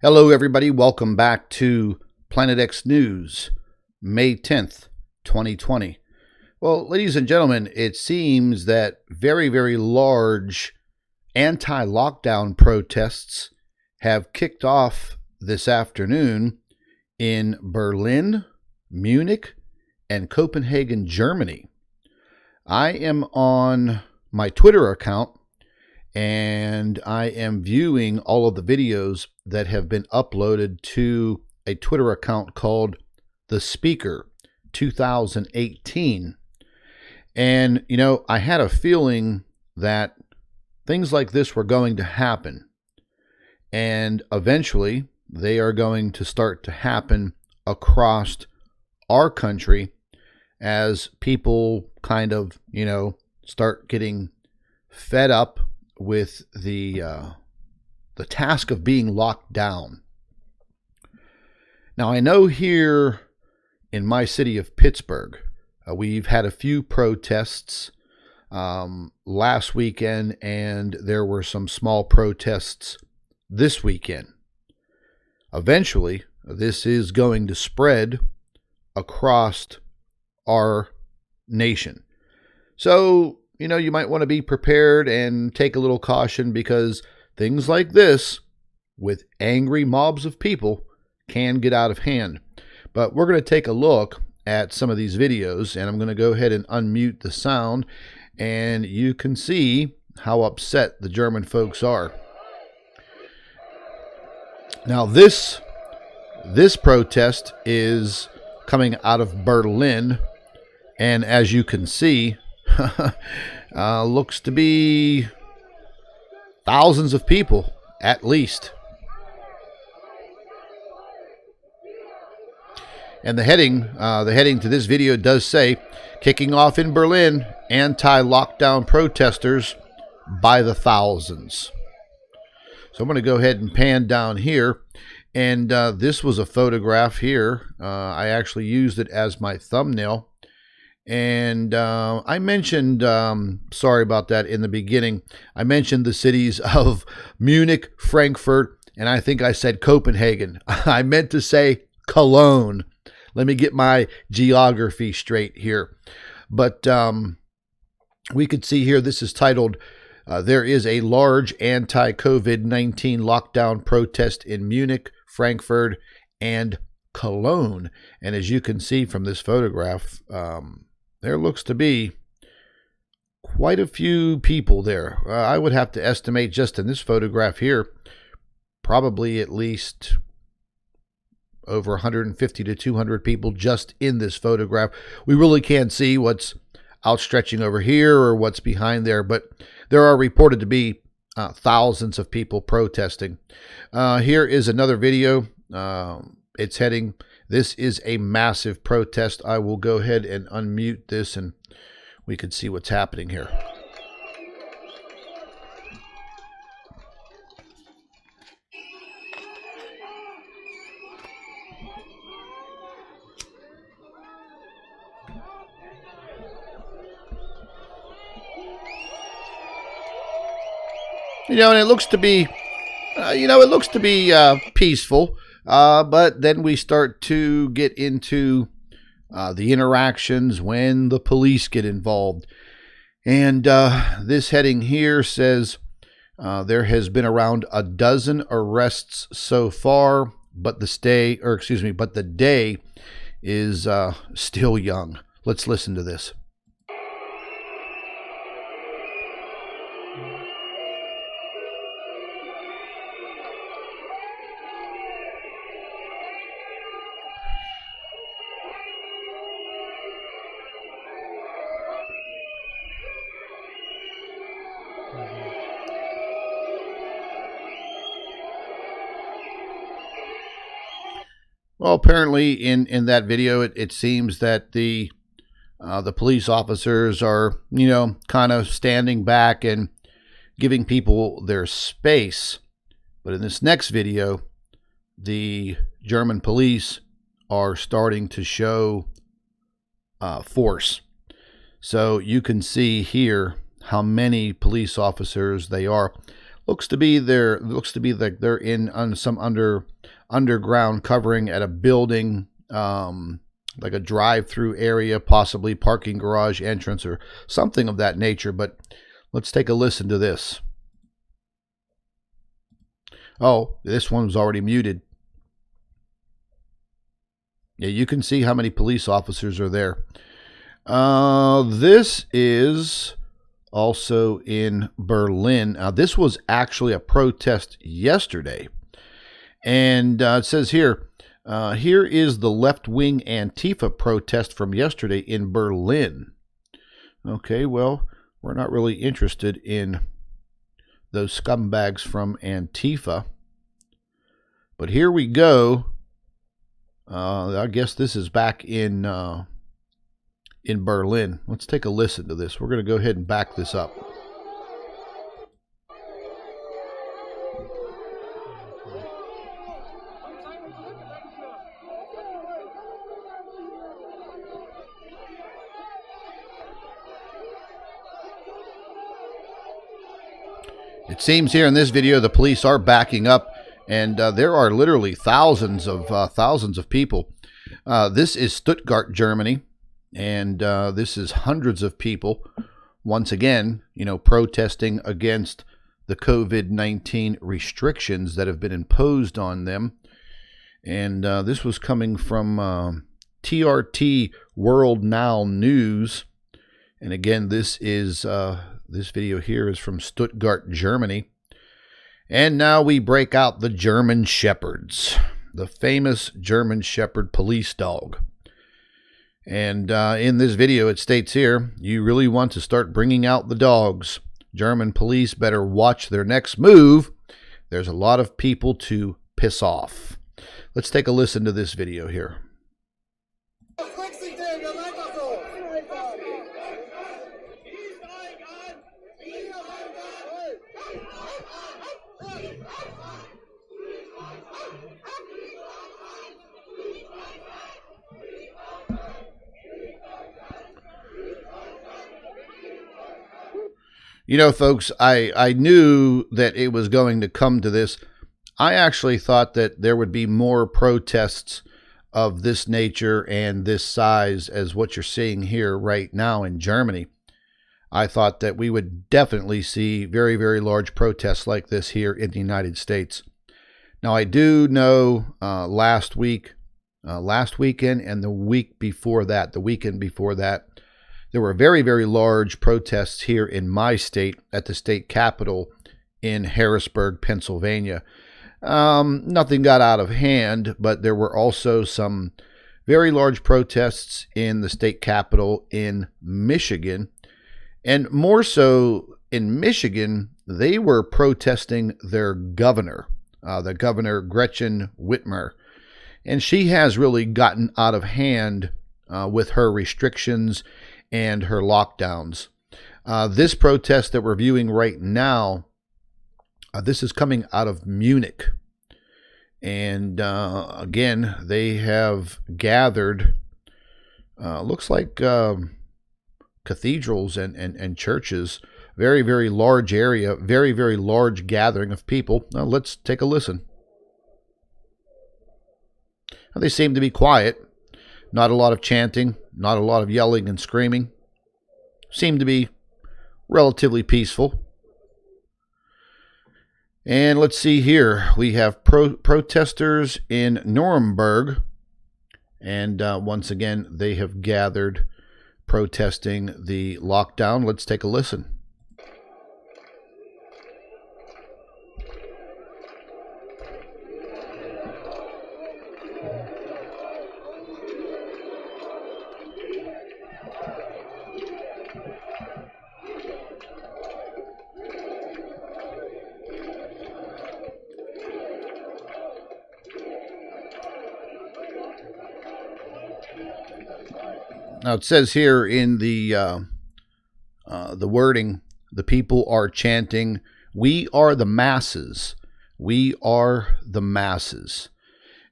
Hello, everybody. Welcome back to Planet X News, May 10th, 2020. Well, ladies and gentlemen, it seems that very large anti-lockdown protests have kicked off this afternoon in Berlin, Munich, and Copenhagen, Germany. I am on my Twitter account, and I am viewing all of the videos that have been uploaded to a Twitter account called The Speaker 2018. And, I had a feeling that things like this were going to happen. And eventually, they are going to start to happen across our country as people kind of, start getting fed up with the task of being locked down. Now, I know here in my city of Pittsburgh, we've had a few protests last weekend, and there were some small protests this weekend. Eventually, this is going to spread across our nation. So, you might want to be prepared and take a little caution, because things like this with angry mobs of people can get out of hand. But we're going to take a look at some of these videos, and I'm going to go ahead and unmute the sound, and you can see how upset the German folks are. Now, this protest is coming out of Berlin, and as you can see, looks to be thousands of people at least. And the heading to this video does say, "Kicking off in Berlin, anti-lockdown protesters by the thousands." So I'm going to go ahead and pan down here. And this was a photograph here. I actually used it as my thumbnail. And I mentioned, sorry about that in the beginning, I mentioned the cities of Munich, Frankfurt, and I think I said Copenhagen. I meant to say Cologne. Let me get my geography straight here. But we could see here, this is titled, "There is a large anti-COVID-19 lockdown protest in Munich, Frankfurt, and Cologne." And as you can see from this photograph, there looks to be quite a few people there. I would have to estimate just in this photograph here, probably at least over 150 to 200 people just in this photograph. We really can't see what's outstretching over here or what's behind there, but there are reported to be thousands of people protesting. Here is another video. It's heading, "This is a massive protest." I will go ahead and unmute this, and we can see what's happening here. And it looks to be, peaceful. But then we start to get into the interactions when the police get involved. And this heading here says there has been around a dozen arrests so far, but the day is still young. Let's listen to this. Well, apparently in that video, it seems that the police officers are, kind of standing back and giving people their space. But in this next video, the German police are starting to show force. So you can see here how many police officers they are. Looks to be like they're in on some underground covering at a building, like a drive-through area, possibly parking garage entrance or something of that nature. But let's take a listen to this. Oh, this one was already muted. Yeah, you can see how many police officers are there. This is also in Berlin. Now, this was actually a protest yesterday. And it says here, here is the left-wing Antifa protest from yesterday in Berlin. Okay, well, we're not really interested in those scumbags from Antifa. But here we go. I guess this is back in Berlin. Let's take a listen to this. We're going to go ahead and back this up. It seems here in this video the police are backing up, and there are literally thousands of people. This is Stuttgart, Germany, and this is hundreds of people, once again, protesting against the COVID-19 restrictions that have been imposed on them. And this was coming from TRT World Now News. And again, this video here is from Stuttgart, Germany. And now we break out the German Shepherds, the famous German Shepherd police dog. And in this video, it states here, you really want to start bringing out the dogs. German police better watch their next move. There's a lot of people to piss off. Let's take a listen to this video here. Folks, I knew that it was going to come to this. I actually thought that there would be more protests of this nature and this size as what you're seeing here right now in Germany. I thought that we would definitely see very, very large protests like this here in the United States. Now, I do know last weekend and the weekend before that, there were very, very large protests here in my state at the state capitol in Harrisburg, Pennsylvania. Nothing got out of hand, but there were also some very large protests in the state capitol in Michigan. And more so in Michigan, they were protesting their governor, the governor Gretchen Whitmer. And she has really gotten out of hand with her restrictions and her lockdowns. This protest that we're viewing right now, this is coming out of Munich. And again, they have gathered, looks like cathedrals and churches, very, very large area, very, very large gathering of people. Now, let's take a listen. Now, they seem to be quiet. Not a lot of chanting, not a lot of yelling and screaming. Seem to be relatively peaceful. And let's see here. We have protesters in Nuremberg. And once again, they have gathered protesting the lockdown. Let's take a listen. Now it says here in the wording, the people are chanting, "We are the masses. We are the masses."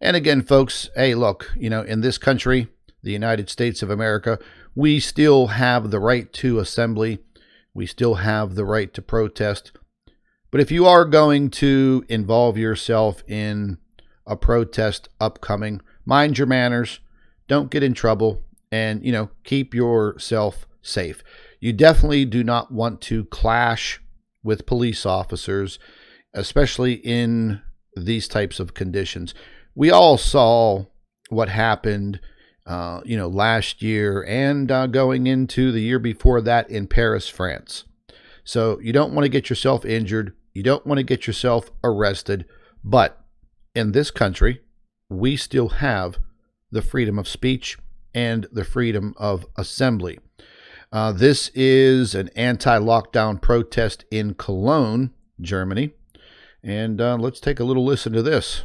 And again, folks, hey, look, in this country, the United States of America, we still have the right to assembly. We still have the right to protest. But if you are going to involve yourself in a protest upcoming, mind your manners, don't get in trouble, and, keep yourself safe. You definitely do not want to clash with police officers, especially in these types of conditions. We all saw what happened, last year and going into the year before that in Paris, France. So you don't want to get yourself injured. You don't want to get yourself arrested. But in this country, we still have the freedom of speech and the freedom of assembly. This is an anti-lockdown protest in Cologne, Germany. And let's take a little listen to this.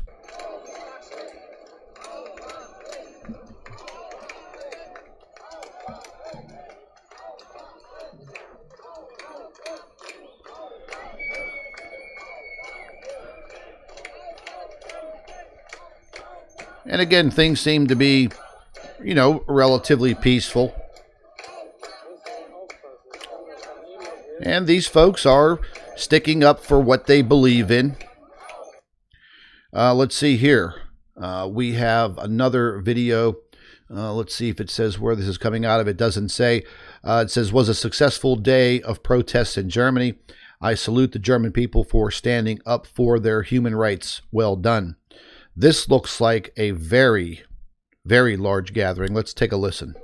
And again, things seem to be, relatively peaceful. And these folks are sticking up for what they believe in. Let's see here. We have another video. Let's see if it says where this is coming out of. It doesn't say. It says, was a successful day of protests in Germany. I salute the German people for standing up for their human rights. Well done. This looks like a very, very large gathering. Let's take a listen.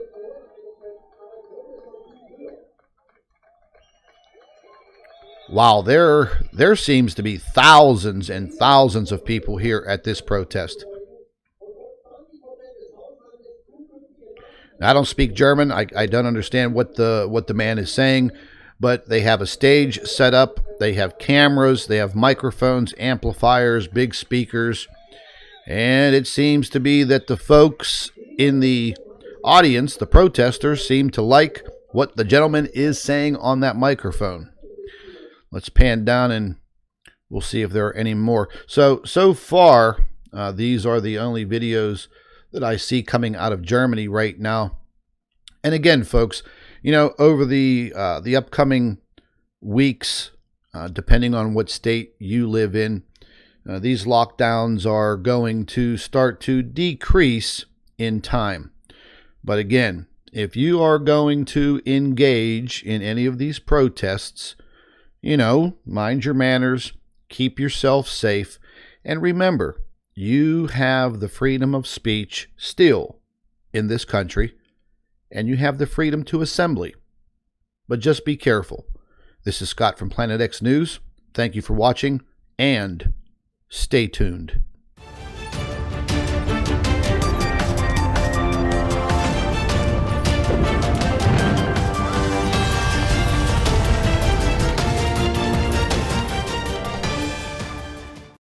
Wow, there seems to be thousands and thousands of people here at this protest. Now, I don't speak German. I don't understand what the man is saying, but they have a stage set up. They have cameras. They have microphones, amplifiers, big speakers. And it seems to be that the folks in the audience, the protesters, seem to like what the gentleman is saying on that microphone. Let's pan down and we'll see if there are any more. So far, these are the only videos that I see coming out of Germany right now. And again, folks, over the upcoming weeks, depending on what state you live in, these lockdowns are going to start to decrease in time. But again, if you are going to engage in any of these protests, mind your manners, keep yourself safe, and remember, you have the freedom of speech still in this country, and you have the freedom to assembly. But just be careful. This is Scott from Planet X News. Thank you for watching, and stay tuned.